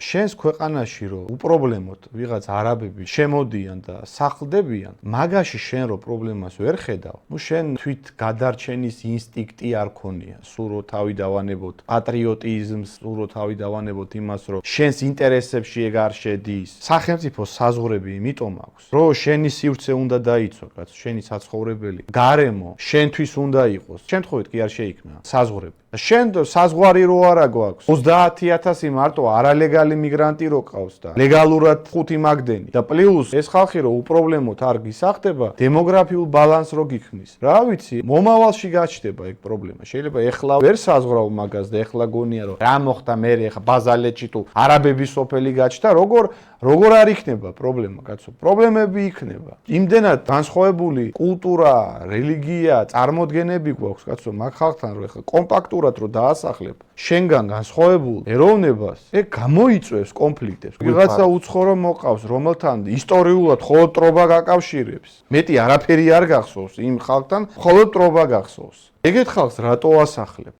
შენს ქვეყანაში რომ უპრობლემოდ ვიღაც არაბები შემოდიან და სახლდებიან, მაგაში შენ რო პრობლემას ვერ ხედავ, შენ თვით გადარჩენის ინსტინქტი არ ქონია, სულ რო თავი დავანებოთ პატრიოტიზმს, სულ რო თავი დავანებოთ იმას, რომ შენს ინტერესებში ეგ არ შედის. სახელმწიფოს საზღვრები იმიტომ აქვს, რომ შენი სივრცე უნდა დაიცვა, კაცო, შენი საცხოვრებელი გარემო შენთვის უნდა იყოს. შემთხვევით კი არ შეიქმნა საზღვრები. შენ საზღვარი რო არა გვაქვს 30,000 მარტო არალეგალი მიგრანტი რო ყავს და ლეგალურად 5 მაგდენი და პლუს ეს ხალხი რო უპრობლემოდ არ გისახდება დემოგრაფიულ ბალანსს რო გიქმნის რა ვიცი მომავალში გაჩნდება ეგ პრობლემა შეიძლება ეხლა ვერ საზღვრავ მაგას და ეხლა გონია რომ რა მოხდა მე ეხლა ბაზალეთში თუ არაბების სოფელი გაჩნდა როგორ არ იქნება პრობლემა კაცო პრობლემები იქნება იმდენად განსხვავებული კულტურა რელიგია წარმოდგენები გვაქვს კაცო მაგ ხალხთან რო ეხლა კომპაქტურად რო დაასახლებ შენგან განსხვავებულ ეროვნებას ეგ გამოიწვევს კონფლიქტებს ვიღაცა უცხორო მოყავს რომელთან ისტორიულად მხოლოდ ტრობა გაკავშირებს მეტი არაფერი არ გახსოვს იმ ხალხთან მხოლოდ ტრობა გახსოვს ეგეთ ხალხს რატო ასახლებ